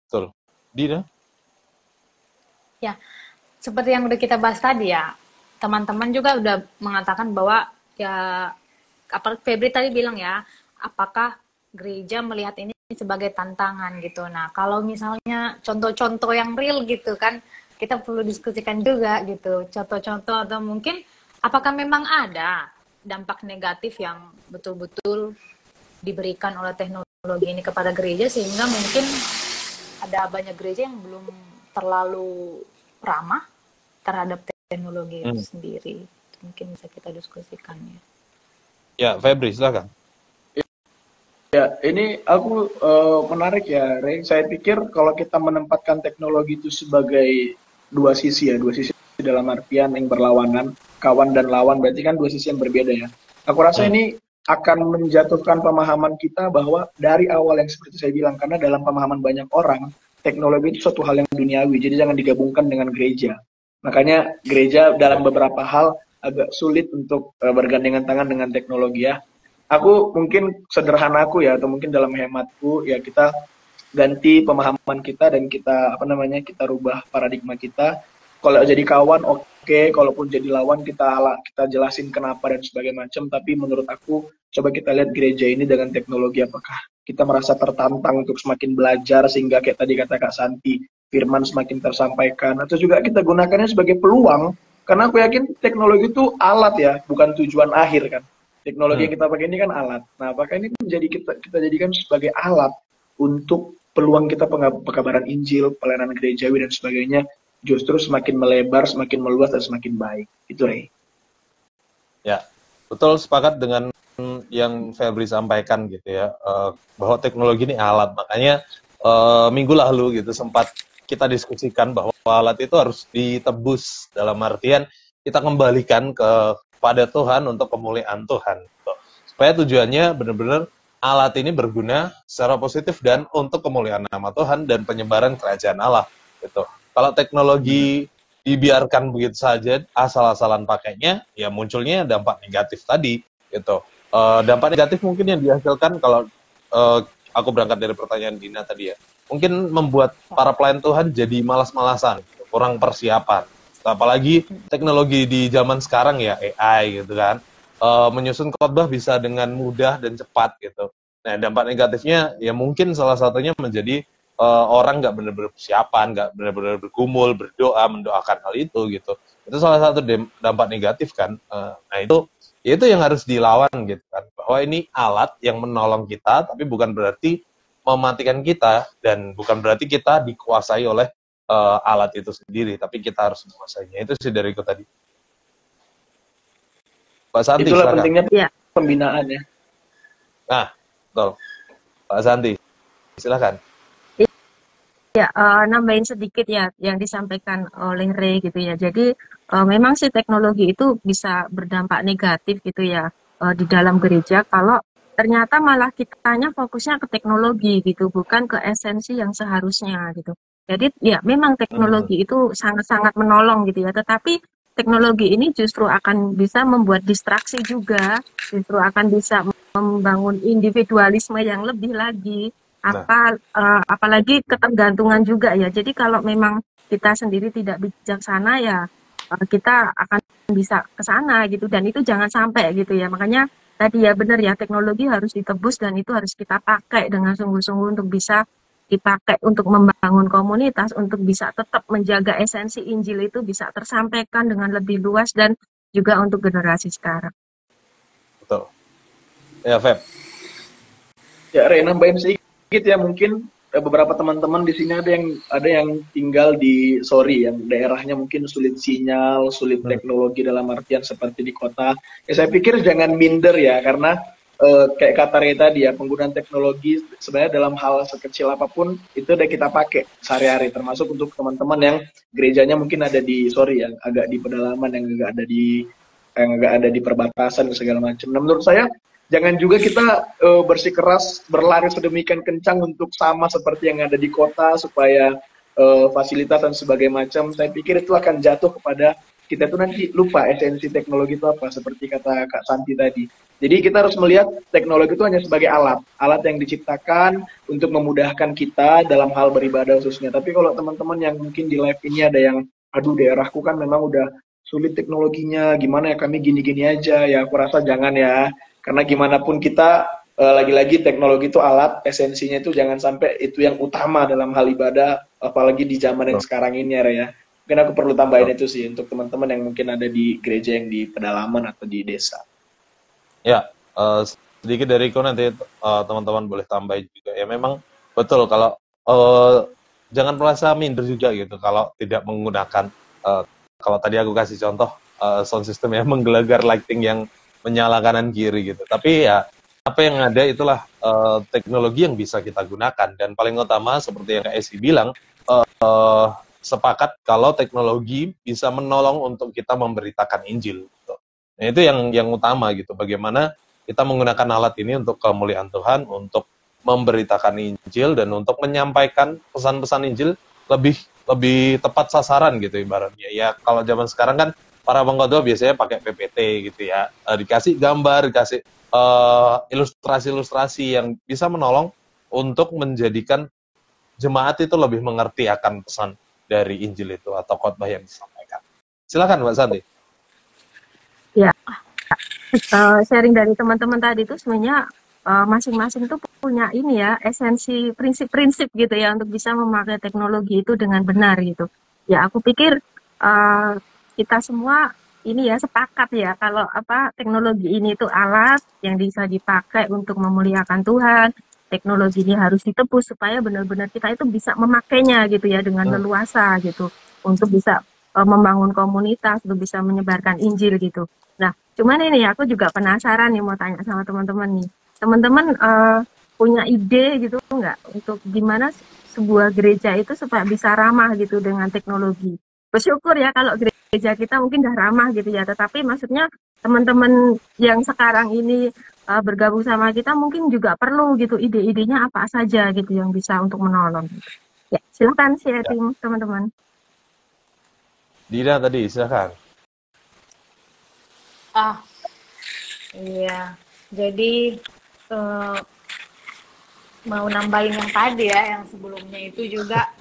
Betul. Dina?
Ya, seperti yang udah kita bahas tadi ya, teman-teman juga udah mengatakan bahwa ya, apa Febri tadi bilang ya, apakah gereja melihat ini sebagai tantangan gitu. Nah, kalau misalnya contoh-contoh yang real gitu kan, kita perlu diskusikan juga gitu, contoh-contoh atau mungkin apakah memang ada dampak negatif yang betul-betul diberikan oleh teknologi ini kepada gereja sehingga mungkin ada banyak gereja yang belum terlalu ramah terhadap teknologi itu sendiri. Mungkin bisa kita diskusikan ya.
Ya, Febri, silakan.
Ya, ini aku menarik ya, Ray. Saya pikir kalau kita menempatkan teknologi itu sebagai dua sisi dalam artian yang berlawanan, kawan dan lawan, berarti kan dua sisi yang berbeda ya. Aku rasa ini akan menjatuhkan pemahaman kita bahwa dari awal yang seperti saya bilang, karena dalam pemahaman banyak orang, teknologi itu suatu hal yang duniawi, jadi jangan digabungkan dengan gereja. Makanya gereja dalam beberapa hal agak sulit untuk bergandengan tangan dengan teknologi ya. Aku mungkin sederhana aku ya, atau mungkin dalam hematku ya, kita ganti pemahaman kita dan kita kita rubah paradigma kita. Kalau jadi kawan oke, kalaupun jadi lawan kita jelasin kenapa dan sebagainya macam. Tapi menurut aku coba kita lihat gereja ini dengan teknologi, apakah kita merasa tertantang untuk semakin belajar sehingga kayak tadi kata Kak Santi, firman semakin tersampaikan, atau juga kita gunakannya sebagai peluang, karena aku yakin teknologi itu alat ya, bukan tujuan akhir kan. Teknologi yang kita pakai ini kan alat. Nah, apakah ini menjadi kita jadikan sebagai alat untuk peluang kita pekabaran Injil, pelayanan gerejawi dan sebagainya justru semakin melebar, semakin meluas dan semakin baik. Itu Ray.
Ya, betul, sepakat dengan yang Febri sampaikan gitu ya, bahwa teknologi ini alat. Makanya minggu lalu gitu sempat kita diskusikan bahwa alat itu harus ditebus, dalam artian kita kembalikan kepada Tuhan untuk kemuliaan Tuhan gitu. Supaya tujuannya benar-benar alat ini berguna secara positif dan untuk kemuliaan nama Tuhan dan penyebaran kerajaan Allah gitu. Kalau teknologi dibiarkan begitu saja asal-asalan pakainya, ya munculnya dampak negatif tadi gitu. Dampak negatif mungkin yang dihasilkan kalau aku berangkat dari pertanyaan Dina tadi ya, mungkin membuat para pelayan Tuhan jadi malas-malasan, gitu, kurang persiapan. Apalagi teknologi di zaman sekarang ya, AI gitu kan, menyusun khotbah bisa dengan mudah dan cepat gitu. Nah, dampak negatifnya ya mungkin salah satunya menjadi orang nggak benar-benar persiapan, nggak benar-benar bergumul, berdoa, mendoakan hal itu gitu. Itu salah satu dampak negatif kan. Nah itu yang harus dilawan gitu kan. Bahwa ini alat yang menolong kita, tapi bukan berarti mematikan kita dan bukan berarti kita dikuasai oleh alat itu sendiri, tapi kita harus menguasainya. Itu sih dariku tadi. Pak Santi,
itulah
silakan.
pentingnya
Ya.
pembinaan ya.
Nah, betul. Pak Santi, silakan.
Ya, nambahin sedikit ya yang disampaikan oleh Ray gitu ya. Jadi memang sih teknologi itu bisa berdampak negatif gitu ya di dalam gereja kalau ternyata malah kitanya fokusnya ke teknologi gitu, bukan ke esensi yang seharusnya gitu. Jadi ya memang teknologi itu sangat-sangat menolong gitu ya, tetapi teknologi ini justru akan bisa membuat distraksi juga, justru akan bisa membangun individualisme yang lebih lagi apalagi ketergantungan juga ya. Jadi kalau memang kita sendiri tidak bijaksana ya kita akan bisa ke sana gitu dan itu jangan sampai gitu ya. Makanya tadi ya benar ya teknologi harus ditebus dan itu harus kita pakai dengan sungguh-sungguh untuk bisa dipakai untuk membangun komunitas, untuk bisa tetap menjaga esensi Injil itu bisa tersampaikan dengan lebih luas dan juga untuk generasi sekarang.
Betul. Ya, Feb.
Ya, Ray, nambahin sedikit ya, mungkin beberapa teman-teman di sini ada yang tinggal di yang daerahnya mungkin sulit sinyal, sulit teknologi dalam artian seperti di kota. Ya saya pikir jangan minder ya, karena kayak kata Ray tadi ya, penggunaan teknologi sebenarnya dalam hal sekecil apapun itu udah kita pakai sehari-hari, termasuk untuk teman-teman yang gerejanya mungkin ada di yang agak di pedalaman, yang agak ada di perbatasan dan segala macam. Nah, menurut saya jangan juga kita bersikeras berlari sedemikian kencang untuk sama seperti yang ada di kota supaya fasilitas dan sebagainya macam. Saya pikir itu akan jatuh kepada kita tuh nanti lupa esensi teknologi itu apa, seperti kata Kak Santi tadi. Jadi kita harus melihat teknologi itu hanya sebagai alat yang diciptakan untuk memudahkan kita dalam hal beribadah khususnya. Tapi kalau teman-teman yang mungkin di live ini ada yang, aduh daerahku kan memang udah sulit teknologinya, gimana ya kami gini-gini aja, ya aku rasa jangan ya. Karena gimana pun kita, lagi-lagi teknologi itu alat, esensinya itu jangan sampai itu yang utama dalam hal ibadah, apalagi di zaman yang sekarang ini ya. Mungkin aku perlu tambahin itu sih untuk teman-teman yang mungkin ada di gereja yang di pedalaman atau di desa.
Ya, sedikit dariku nanti teman-teman boleh tambahin juga. Ya memang betul kalau jangan merasa minder juga gitu kalau tidak menggunakan kalau tadi aku kasih contoh sound system yang menggelegar lighting yang menyala kanan kiri gitu. Tapi ya apa yang ada itulah teknologi yang bisa kita gunakan dan paling utama seperti yang Kak Esi bilang sepakat kalau teknologi bisa menolong untuk kita memberitakan Injil gitu. Nah, itu yang utama gitu. Bagaimana kita menggunakan alat ini untuk kemuliaan Tuhan, untuk memberitakan Injil dan untuk menyampaikan pesan-pesan Injil lebih tepat sasaran gitu ibaratnya. Ya kalau zaman sekarang kan para pengkhotbah biasanya pakai PPT gitu ya. Dikasih gambar, dikasih ilustrasi-ilustrasi yang bisa menolong untuk menjadikan jemaat itu lebih mengerti akan pesan dari Injil itu atau khotbah yang disampaikan. Silakan Mbak Santi.
Ya, sharing dari teman-teman tadi itu sebenarnya masing-masing tuh punya ini ya esensi prinsip-prinsip gitu ya untuk bisa memakai teknologi itu dengan benar gitu. Ya aku pikir kita semua ini ya sepakat ya kalau teknologi ini itu alat yang bisa dipakai untuk memuliakan Tuhan, teknologi ini harus ditebus supaya benar-benar kita itu bisa memakainya gitu ya dengan leluasa gitu untuk bisa membangun komunitas, untuk bisa menyebarkan Injil gitu. Nah, cuman ini aku juga penasaran nih mau tanya sama teman-teman nih. Teman-teman punya ide gitu nggak untuk gimana sebuah gereja itu supaya bisa ramah gitu dengan teknologi? Bersyukur ya kalau gereja kita mungkin udah ramah gitu ya, tetapi maksudnya teman-teman yang sekarang ini bergabung sama kita mungkin juga perlu gitu ide-idenya apa saja gitu yang bisa untuk menolong. Ya, silakan share tim teman-teman.
Dina tadi, silakan.
Iya. Jadi mau nambahin yang tadi ya, yang sebelumnya itu juga,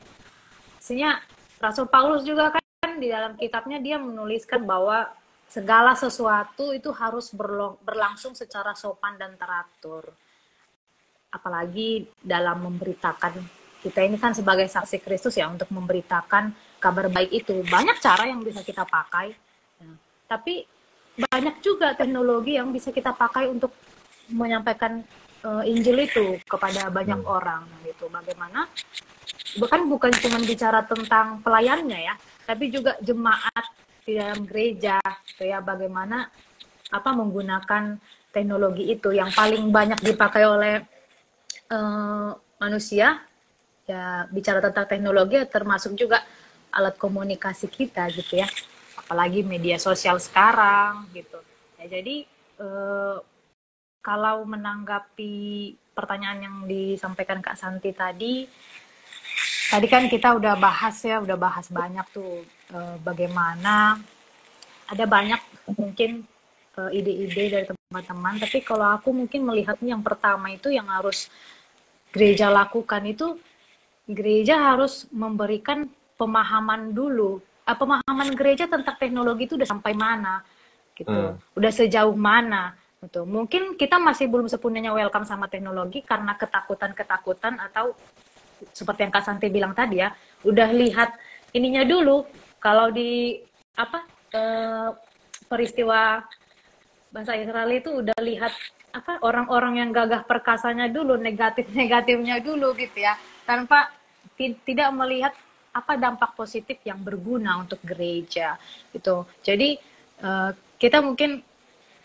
sebenarnya Rasul Paulus juga kan di dalam kitabnya dia menuliskan bahwa segala sesuatu itu harus berlangsung secara sopan dan teratur. Apalagi dalam memberitakan, kita ini kan sebagai saksi Kristus ya, untuk memberitakan kabar baik itu. Banyak cara yang bisa kita pakai, tapi banyak juga teknologi yang bisa kita pakai untuk menyampaikan Injil itu kepada banyak orang gitu. Bagaimana? Bukan cuma bicara tentang pelayannya ya, tapi juga jemaat di dalam gereja, ya bagaimana menggunakan teknologi itu yang paling banyak dipakai oleh manusia. Ya bicara tentang teknologi termasuk juga alat komunikasi kita gitu ya, apalagi media sosial sekarang gitu. Ya, jadi kalau menanggapi pertanyaan yang disampaikan Kak Santi tadi kan kita udah bahas banyak tuh bagaimana ada banyak mungkin ide-ide dari teman-teman, tapi kalau aku mungkin melihatnya yang pertama itu yang harus gereja lakukan itu, gereja harus memberikan pemahaman dulu. Pemahaman gereja tentang teknologi itu udah sampai mana gitu, udah sejauh mana gitu. Mungkin kita masih belum sepenuhnya welcome sama teknologi karena ketakutan atau seperti yang Kak Santi bilang tadi ya, udah lihat ininya dulu. Kalau di peristiwa bangsa Israel itu udah lihat orang-orang yang gagah perkasanya dulu, negatifnya dulu gitu ya, tanpa tidak melihat dampak positif yang berguna untuk gereja gitu. Jadi kita mungkin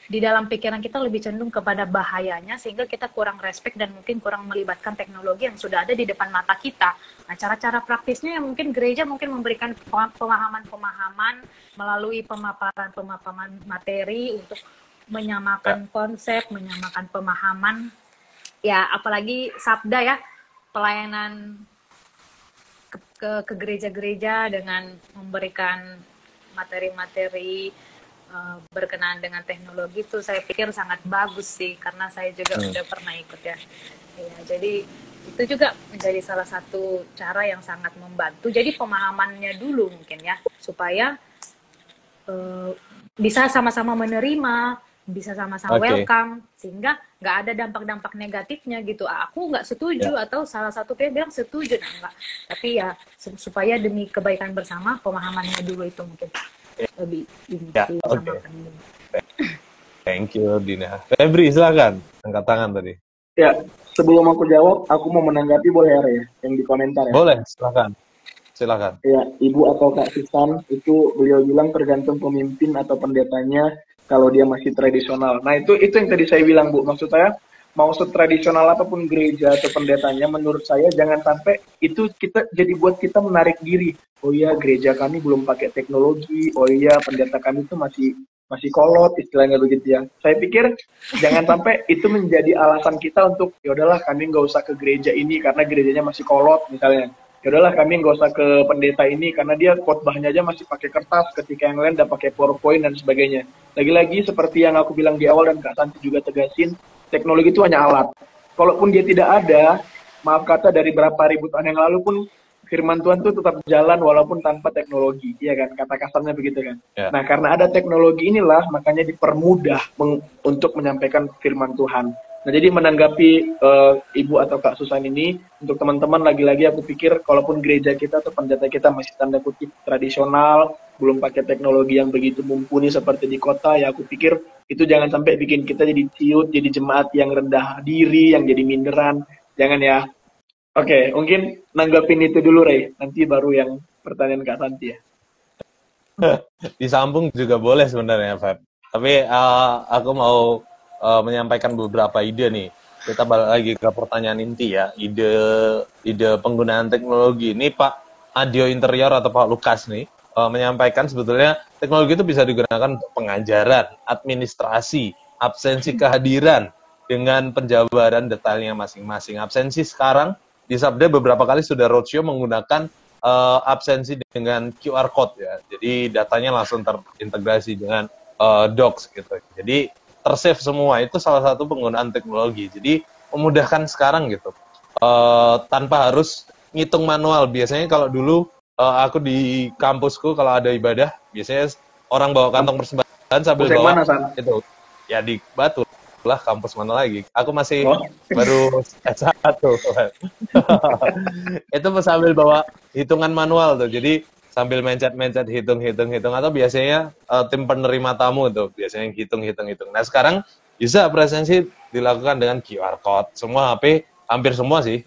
di dalam pikiran kita lebih cenderung kepada bahayanya, sehingga kita kurang respect dan mungkin kurang melibatkan teknologi yang sudah ada di depan mata kita. Nah, cara-cara praktisnya yang mungkin gereja mungkin memberikan pemahaman melalui pemaparan materi untuk menyamakan konsep, menyamakan pemahaman. Ya, apalagi sabda ya, pelayanan ke gereja-gereja dengan memberikan materi-materi berkenaan dengan teknologi itu saya pikir sangat bagus sih, karena saya juga udah pernah ikut ya. Jadi itu juga menjadi salah satu cara yang sangat membantu. Jadi pemahamannya dulu mungkin ya, supaya bisa sama-sama menerima, bisa sama-sama welcome, sehingga nggak ada dampak-dampak negatifnya gitu. Aku nggak setuju atau salah satu pihak bilang setuju, enggak. Tapi ya supaya demi kebaikan bersama, pemahamannya dulu itu mungkin lebih disamakan.
Thank you Dina. Febri silakan, angkat tangan tadi.
Ya, sebelum aku jawab, aku mau menanggapi boleh ya yang di komentar ya.
Boleh, silakan.
Ya, Ibu atau Kak Susan itu beliau bilang tergantung pemimpin atau pendetanya kalau dia masih tradisional. Nah itu yang tadi saya bilang Bu, maksud saya mau setradisional apapun gereja atau pendetanya, menurut saya jangan sampai itu jadi buat kita menarik diri. Oh iya, gereja kami belum pakai teknologi. Oh iya, pendeta kami itu masih kolot, istilahnya begitu ya. Saya pikir jangan sampai itu menjadi alasan kita untuk ya udahlah kami nggak usah ke gereja ini karena gerejanya masih kolot misalnya. Ya udahlah kami nggak usah ke pendeta ini karena dia khotbahnya aja masih pakai kertas, ketika yang lain udah pakai PowerPoint dan sebagainya. Lagi-lagi seperti yang aku bilang di awal dan Kak Santi juga tegasin, teknologi itu hanya alat. Kalaupun dia tidak ada, maaf kata dari berapa ribu tahun yang lalu pun firman Tuhan itu tetap jalan walaupun tanpa teknologi, iya kan? Kata kasarnya begitu kan. Yeah. Nah, karena ada teknologi inilah makanya dipermudah untuk menyampaikan firman Tuhan. Nah, jadi menanggapi Ibu atau Kak Susan ini, untuk teman-teman lagi-lagi aku pikir kalaupun gereja kita atau pendeta kita masih tanda kutip tradisional, belum pakai teknologi yang begitu mumpuni seperti di kota, ya aku pikir itu jangan sampai bikin kita jadi ciut, jadi jemaat yang rendah diri, yang jadi minderan. Jangan ya. Oke, mungkin nanggapin itu dulu, Ray. Nanti baru yang pertanyaan Kak Santi ya.
Disambung juga boleh sebenarnya, Feb. Tapi aku mau menyampaikan beberapa ide nih. Kita balik lagi ke pertanyaan inti ya. Ide penggunaan teknologi. Ini Pak Adio Interior atau Pak Lukas nih menyampaikan sebetulnya teknologi itu bisa digunakan untuk pengajaran, administrasi, absensi kehadiran dengan penjabaran detailnya masing-masing. Absensi sekarang di Sabda beberapa kali sudah roadshow menggunakan absensi dengan QR code ya. Jadi datanya langsung terintegrasi dengan docs gitu. Jadi tersave semua, itu salah satu penggunaan teknologi. Jadi memudahkan sekarang gitu. Tanpa harus ngitung manual. Biasanya kalau dulu aku di kampusku kalau ada ibadah, biasanya orang bawa kantong persembahan sambil bawa
mana, San?
itu. Ya di Batu lah, kampus mana lagi. Aku masih baru S1. Itu sambil bawa hitungan manual tuh. Jadi sambil mencet-mencet hitung atau biasanya tim penerima tamu tuh biasanya hitung. Nah, sekarang bisa presensi dilakukan dengan QR code. Semua HP, hampir semua sih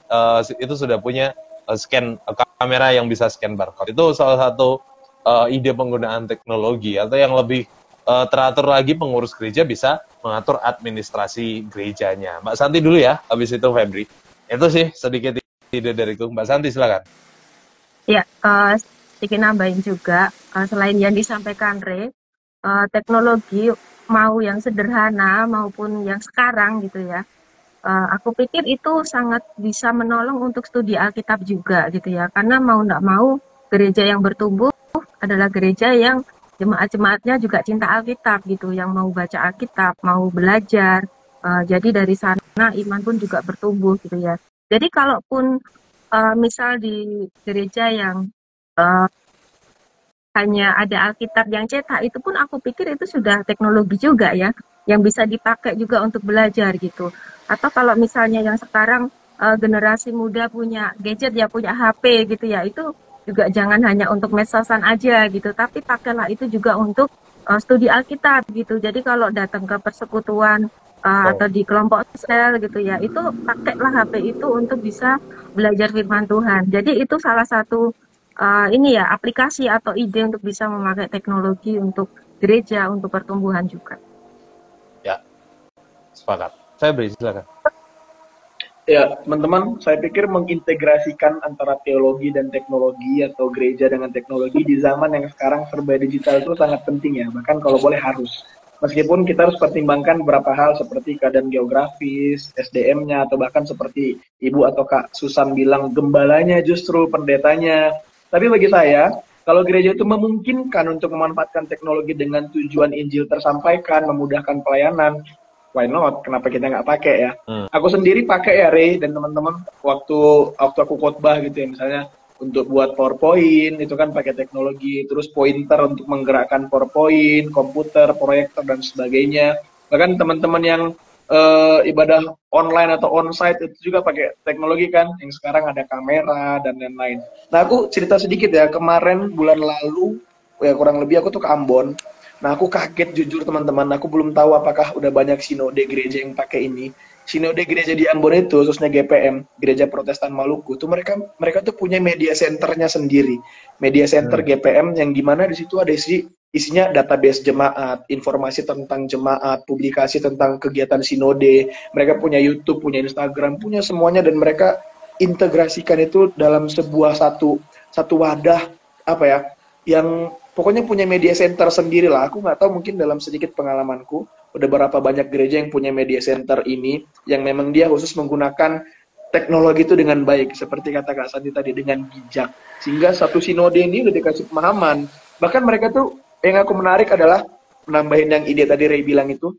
itu sudah punya scan kamera yang bisa scan barcode. Itu salah satu ide penggunaan teknologi. Atau yang lebih teratur lagi, pengurus gereja bisa mengatur administrasi gerejanya. Mbak Santi dulu ya, habis itu Febri. Itu sih sedikit ide dariku. Mbak Santi silakan.
Ya, sedikit nambahin juga, selain yang disampaikan Re, teknologi mau yang sederhana maupun yang sekarang gitu ya, aku pikir itu sangat bisa menolong untuk studi Alkitab juga gitu ya, karena mau nggak mau gereja yang bertumbuh adalah gereja yang jemaat-jemaatnya juga cinta Alkitab gitu, yang mau baca Alkitab, mau belajar, jadi dari sana iman pun juga bertumbuh gitu ya. Jadi kalaupun misal di gereja yang hanya ada Alkitab yang cetak, itu pun aku pikir itu sudah teknologi juga ya, yang bisa dipakai juga untuk belajar gitu. Atau kalau misalnya yang sekarang generasi muda punya gadget ya, punya HP gitu ya, itu juga jangan hanya untuk medsosan aja gitu, tapi pakailah itu juga untuk studi Alkitab gitu. Jadi kalau datang ke persekutuan atau di kelompok sel gitu ya, itu pakailah HP itu untuk bisa belajar firman Tuhan. Jadi itu salah satu ini ya, aplikasi atau ide untuk bisa memakai teknologi untuk gereja, untuk pertumbuhan juga.
Ya, sepakat. Febri, silakan.
Ya, teman-teman, saya pikir mengintegrasikan antara teologi dan teknologi atau gereja dengan teknologi di zaman yang sekarang serba digital itu sangat penting ya, bahkan kalau boleh harus. Meskipun kita harus pertimbangkan beberapa hal seperti keadaan geografis, SDM-nya, atau bahkan seperti Ibu atau Kak Susan bilang, gembalanya justru pendetanya. Tapi bagi saya, kalau gereja itu memungkinkan untuk memanfaatkan teknologi dengan tujuan Injil tersampaikan, memudahkan pelayanan, why not? Kenapa kita nggak pakai ya? Aku sendiri pakai ya, Ray dan teman-teman, waktu aku khotbah gitu ya, misalnya untuk buat PowerPoint itu kan pakai teknologi, terus pointer untuk menggerakkan PowerPoint, komputer, proyektor dan sebagainya. Bahkan teman-teman yang ibadah online atau onsite itu juga pakai teknologi kan, yang sekarang ada kamera dan lain-lain. Nah, aku cerita sedikit ya, kemarin bulan lalu ya kurang lebih aku tuh ke Ambon. Nah, aku kaget jujur teman-teman, aku belum tahu apakah udah banyak sinode gereja yang pakai ini. Sinode gereja di Ambon itu, khususnya GPM, Gereja Protestan Maluku, tuh mereka tuh punya media centernya sendiri. Media center GPM yang dimana di situ ada isinya database jemaat, informasi tentang jemaat, publikasi tentang kegiatan sinode. Mereka punya YouTube, punya Instagram, punya semuanya, dan mereka integrasikan itu dalam sebuah satu wadah apa ya, yang pokoknya punya media center sendiri lah. Aku nggak tahu, mungkin dalam sedikit pengalamanku, udah berapa banyak gereja yang punya media center ini, yang memang dia khusus menggunakan teknologi itu dengan baik, seperti kata Kak Santi tadi, dengan bijak. Sehingga satu sinode ini udah dikasih pemahaman. Bahkan mereka tuh, yang aku menarik adalah, menambahin yang ide tadi Ray bilang itu,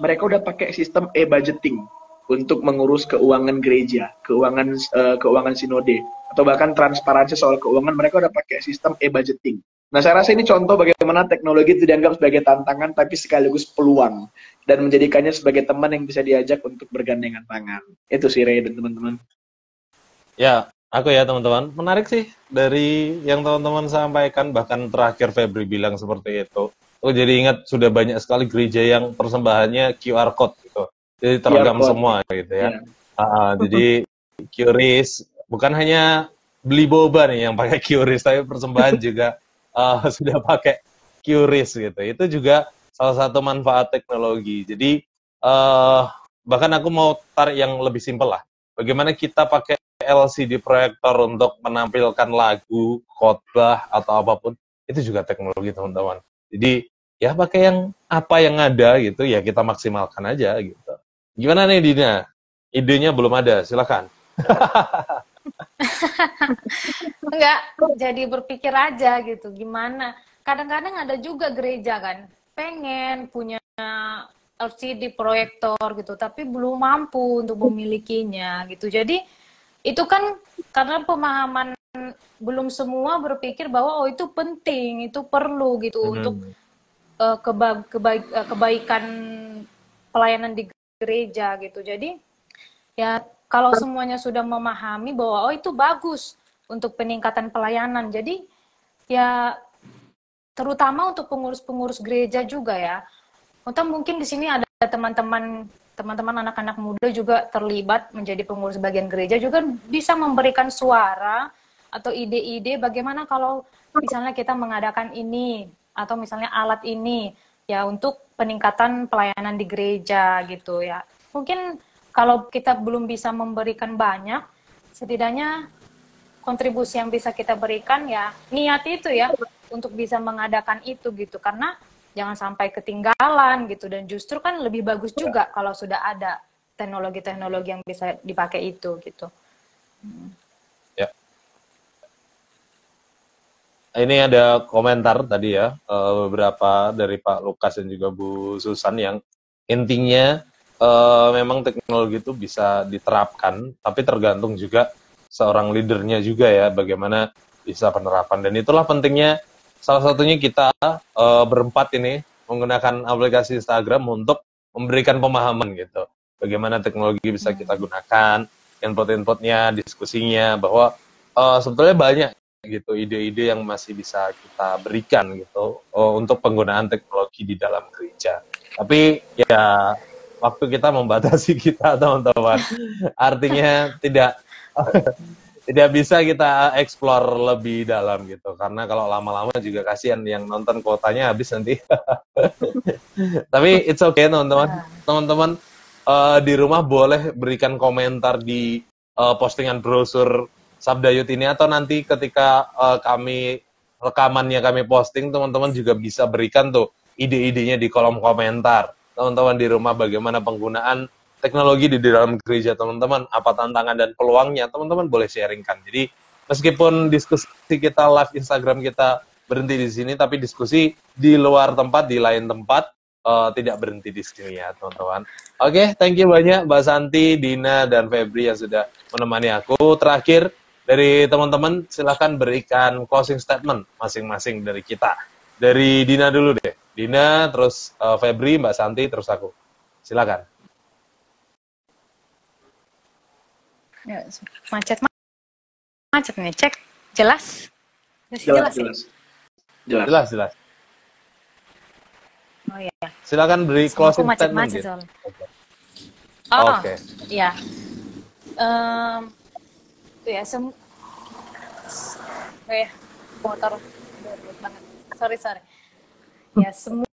mereka udah pakai sistem e-budgeting untuk mengurus keuangan gereja, keuangan sinode, atau bahkan transparansi soal keuangan, mereka udah pakai sistem e-budgeting. Nah, saya rasa ini contoh bagaimana teknologi itu dianggap sebagai tantangan, tapi sekaligus peluang, dan menjadikannya sebagai teman yang bisa diajak untuk bergandengan tangan. Itu sih, Ray dan teman-teman.
Ya, aku ya teman-teman. Menarik sih dari yang teman-teman sampaikan, bahkan terakhir Febri bilang seperti itu. Aku jadi ingat sudah banyak sekali gereja yang persembahannya QR code gitu. Jadi terekam semua gitu ya. Jadi QRIS. Bukan hanya beli boba nih yang pakai QRIS, tapi persembahan juga sudah pakai QRIS gitu. Itu juga salah satu manfaat teknologi. Jadi bahkan aku mau tarik yang lebih simpel lah. Bagaimana kita pakai LCD proyektor untuk menampilkan lagu, khotbah atau apapun, itu juga teknologi teman-teman. Jadi ya pakai yang apa yang ada gitu ya, kita maksimalkan aja gitu. Gimana nih Dina? Idenya belum ada, silakan.
Enggak, jadi berpikir aja gitu, gimana. Kadang-kadang ada juga gereja kan, pengen punya LCD proyektor gitu, tapi belum mampu untuk memilikinya gitu. Jadi itu kan karena pemahaman, belum semua berpikir bahwa oh itu penting, itu perlu gitu untuk kebaikan pelayanan di gereja gitu. Jadi ya kalau semuanya sudah memahami bahwa oh itu bagus untuk peningkatan pelayanan. Jadi ya terutama untuk pengurus-pengurus gereja juga ya. Atau mungkin di sini ada teman-teman anak-anak muda juga terlibat menjadi pengurus bagian gereja, juga bisa memberikan suara atau ide-ide bagaimana kalau misalnya kita mengadakan ini atau misalnya alat ini ya untuk peningkatan pelayanan di gereja gitu ya. Mungkin kalau kita belum bisa memberikan banyak, setidaknya kontribusi yang bisa kita berikan ya niat itu ya untuk bisa mengadakan itu gitu, karena jangan sampai ketinggalan gitu. Dan justru kan lebih bagus juga kalau sudah ada teknologi-teknologi yang bisa dipakai itu gitu.
Ya. Ini ada komentar tadi ya, beberapa dari Pak Lukas dan juga Bu Susan yang intinya memang teknologi itu bisa diterapkan, tapi tergantung juga seorang leadernya juga ya, bagaimana bisa penerapan. Dan itulah pentingnya salah satunya kita berempat ini menggunakan aplikasi Instagram untuk memberikan pemahaman gitu. Bagaimana teknologi bisa kita gunakan, input-inputnya, diskusinya, bahwa sebetulnya banyak gitu ide-ide yang masih bisa kita berikan gitu untuk penggunaan teknologi di dalam gereja. Tapi ya waktu kita membatasi kita, teman-teman. Artinya tidak bisa kita explore lebih dalam gitu, karena kalau lama-lama juga kasihan yang nonton kuotanya habis nanti. Tapi it's okay teman-teman di rumah boleh berikan komentar di postingan brosur Sabda Youth ini, atau nanti ketika rekamannya kami posting, teman-teman juga bisa berikan tuh ide-idenya di kolom komentar. Teman-teman di rumah bagaimana penggunaan teknologi di dalam gereja teman-teman, apa tantangan dan peluangnya, teman-teman boleh sharingkan. Jadi meskipun diskusi kita live Instagram kita berhenti di sini, tapi diskusi di luar tempat, di lain tempat tidak berhenti di sini ya teman-teman. Oke, thank you banyak Mbak Santi, Dina, dan Febri yang sudah menemani aku. Terakhir dari teman-teman silakan berikan closing statement masing-masing dari kita. Dari Dina dulu deh. Dina, terus Febri, Mbak Santi, terus aku. Silakan.
Ya, macet nih, cek jelas.
Jelas.
Oh iya.
Silakan beri closing statement gitu.
Oh,
Oke.
Iya. Itu ya motor berbut banget. Sorry. Ya semua.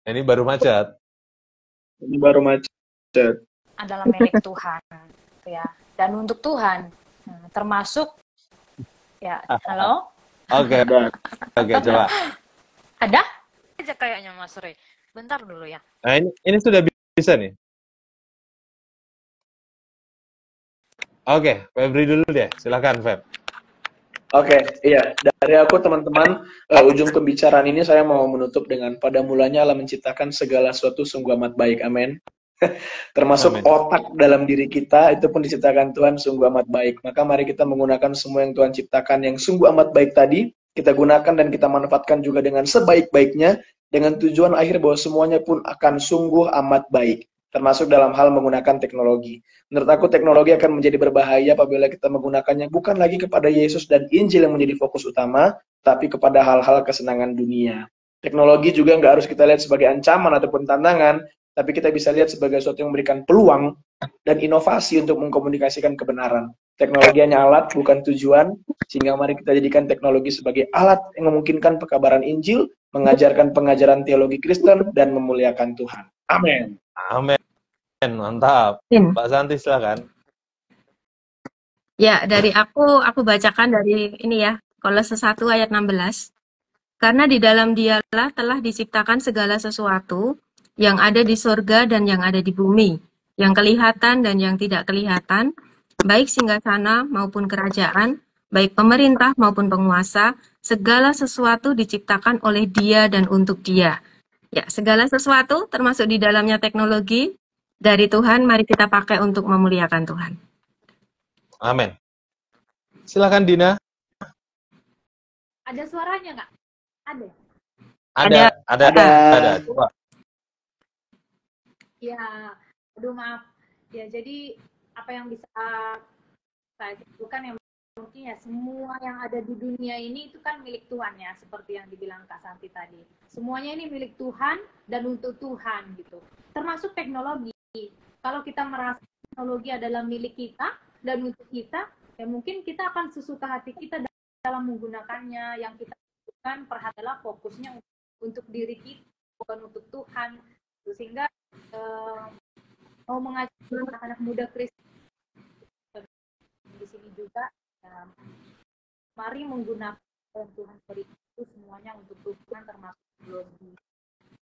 Ini baru macet.
Adalah milik Tuhan, gitu ya. Dan untuk Tuhan, termasuk ya, halo?
Oke, coba.
Ada? Aja kayaknya Mas Roy. Bentar dulu ya.
Nah, ini sudah bisa nih. Oke, Febri dulu deh. Silakan, Feb.
Oke, iya. Dari aku teman-teman, ujung pembicaraan ini saya mau menutup dengan pada mulanya Allah menciptakan segala sesuatu sungguh amat baik. Amin. Termasuk otak dalam diri kita itu pun diciptakan Tuhan sungguh amat baik. Maka mari kita menggunakan semua yang Tuhan ciptakan yang sungguh amat baik tadi, kita gunakan dan kita manfaatkan juga dengan sebaik-baiknya, dengan tujuan akhir bahwa semuanya pun akan sungguh amat baik, termasuk dalam hal menggunakan teknologi. Menurut aku teknologi akan menjadi berbahaya apabila kita menggunakannya bukan lagi kepada Yesus dan Injil yang menjadi fokus utama, tapi kepada hal-hal kesenangan dunia. Teknologi juga nggak harus kita lihat sebagai ancaman ataupun tantangan, tapi kita bisa lihat sebagai sesuatu yang memberikan peluang dan inovasi untuk mengkomunikasikan kebenaran. Teknologi hanya alat, bukan tujuan, sehingga mari kita jadikan teknologi sebagai alat yang memungkinkan pekabaran Injil, mengajarkan pengajaran teologi Kristen, dan memuliakan Tuhan. Amin.
Amin. Mantap. Mbak Santi, silakan.
Ya, dari aku bacakan dari ini ya, Kolose 1 ayat 16. Karena di dalam Dialah telah diciptakan segala sesuatu yang ada di surga dan yang ada di bumi, yang kelihatan dan yang tidak kelihatan, baik singgasana maupun kerajaan, baik pemerintah maupun penguasa, segala sesuatu diciptakan oleh Dia dan untuk Dia. Ya, segala sesuatu termasuk di dalamnya teknologi dari Tuhan, mari kita pakai untuk memuliakan Tuhan.
Amin. Silakan Dina.
Ada suaranya nggak?
Ada. Coba.
Ya, aduh maaf. Ya, jadi apa yang bisa saya sebutkan yang mungkin ya semua yang ada di dunia ini itu kan milik Tuhan ya, seperti yang dibilang Kak Santi tadi. Semuanya ini milik Tuhan dan untuk Tuhan gitu. Termasuk teknologi. Kalau kita merasa teknologi adalah milik kita dan untuk kita, ya mungkin kita akan sesuka hati kita dalam menggunakannya. Yang kita lakukan adalah fokusnya untuk diri kita, bukan untuk Tuhan. Sehingga mau mengajar anak-anak muda Kristen di sini juga, mari menggunakan yang Tuhan beri itu semuanya untuk Tuhan, termasuk teknologi.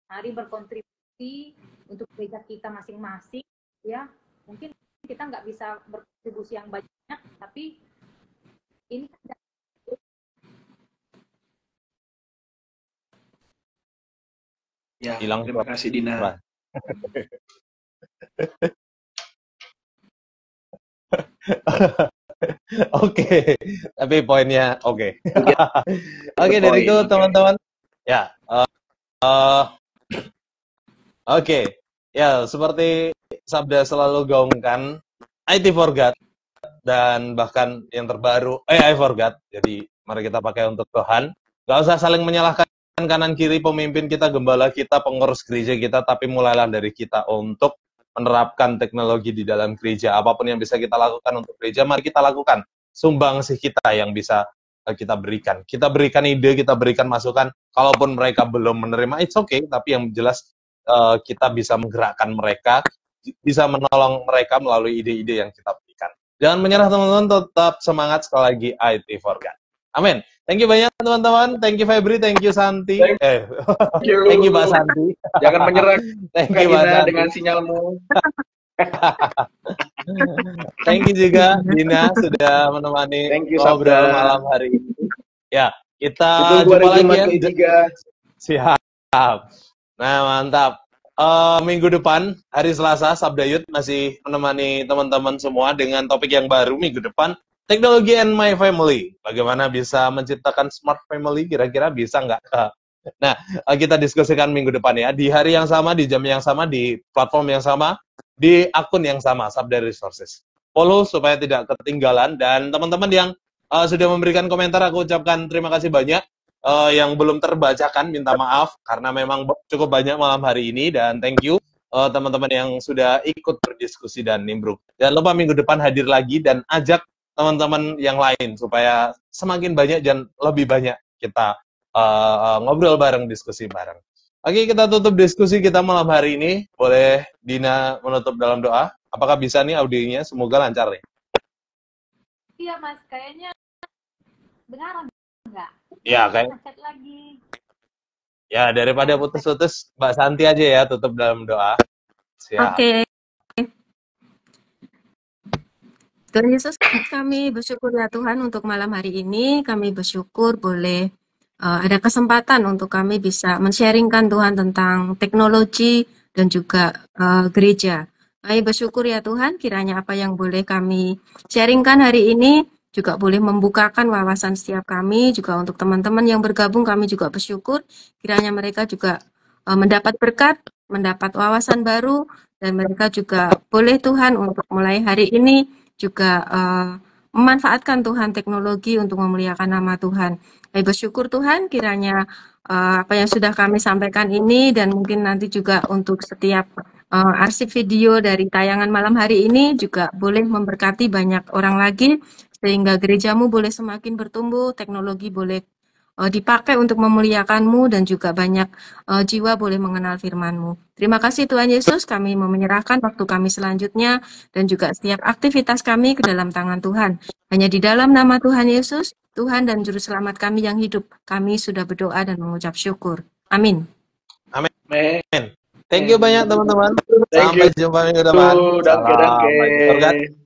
Mari berkontribusi untuk gereja kita masing-masing, ya. Mungkin kita nggak bisa berkontribusi yang banyak, tapi ini
ya,
hilang.
Terima kasih Dina.
Oke, tapi poinnya oke. Oke, dari itu teman-teman. Ya, oke. Ya, seperti Sabda selalu gaungkan, IT forgot dan bahkan yang terbaru, I forgot. Jadi mari kita pakai untuk Tuhan. Gak usah saling menyalahkan kanan kiri, pemimpin kita, gembala kita, pengurus gereja kita, tapi mulailah dari kita untuk menerapkan teknologi di dalam gereja. Apapun yang bisa kita lakukan untuk gereja, mari kita lakukan. Sumbangsih kita yang bisa kita berikan. Kita berikan ide, kita berikan masukan. Kalaupun mereka belum menerima, it's okay. Tapi yang jelas kita bisa menggerakkan mereka, bisa menolong mereka melalui ide-ide yang kita berikan. Jangan menyerah teman-teman, tetap semangat. Sekali lagi, IT for God. Amin. Thank you banyak teman-teman. Thank you Febri, thank you Santi. Thank you Mbak Santi.
Jangan menyerah.
Thank you Mbak Santi
dengan sinyalmu.
Thank you juga Dina sudah menemani ngobrol malam hari ini. Ya, kita jumpa lagi ya. Siap. Nah, mantap. Minggu depan, hari Selasa, Sabda Youth masih menemani teman-teman semua dengan topik yang baru minggu depan. Teknologi and my family. Bagaimana bisa menciptakan smart family? Kira-kira bisa nggak? Nah, kita diskusikan minggu depan ya. Di hari yang sama, di jam yang sama, di platform yang sama, di akun yang sama, Sabda Resources. Follow supaya tidak ketinggalan. Dan teman-teman yang sudah memberikan komentar, aku ucapkan terima kasih banyak. Yang belum terbacakan, minta maaf. Karena memang cukup banyak malam hari ini. Dan thank you teman-teman yang sudah ikut berdiskusi dan nimbrung. Jangan lupa minggu depan hadir lagi dan ajak teman-teman yang lain supaya semakin banyak dan lebih banyak kita ngobrol bareng, diskusi bareng. Oke, kita tutup diskusi kita malam hari ini. Boleh Dina menutup dalam doa? Apakah bisa nih audionya? Semoga lancar nih.
Iya Mas, kayaknya benar enggak?
Ya, kayak
lagi.
Ya, daripada putus-putus, Mbak Santi aja ya tutup dalam doa. Siap.
Oke. Tuhan Yesus, kami bersyukur ya Tuhan untuk malam hari ini. Kami bersyukur boleh ada kesempatan untuk kami bisa men-sharingkan Tuhan tentang teknologi dan juga gereja. Kami bersyukur ya Tuhan, kiranya apa yang boleh kami sharingkan hari ini juga boleh membukakan wawasan setiap kami, juga untuk teman-teman yang bergabung kami juga bersyukur, kiranya mereka juga mendapat berkat, mendapat wawasan baru, dan mereka juga boleh Tuhan untuk mulai hari ini juga memanfaatkan Tuhan teknologi untuk memuliakan nama Tuhan. Kami bersyukur Tuhan kiranya apa yang sudah kami sampaikan ini dan mungkin nanti juga untuk setiap arsip video dari tayangan malam hari ini juga boleh memberkati banyak orang lagi, sehingga gerejamu boleh semakin bertumbuh, teknologi boleh dipakai untuk memuliakanmu, dan juga banyak jiwa boleh mengenal firman-Mu. Terima kasih Tuhan Yesus, kami mau menyerahkan waktu kami selanjutnya dan juga setiap aktivitas kami ke dalam tangan Tuhan. Hanya di dalam nama Tuhan Yesus, Tuhan dan Juru Selamat kami yang hidup, kami sudah berdoa dan mengucap syukur. Amin.
Amin.
Amin.
Thank you banyak teman-teman.
Thank
Sampai
you.
jumpa minggu depan.
Danke,
Salam.
danke.
Berkat.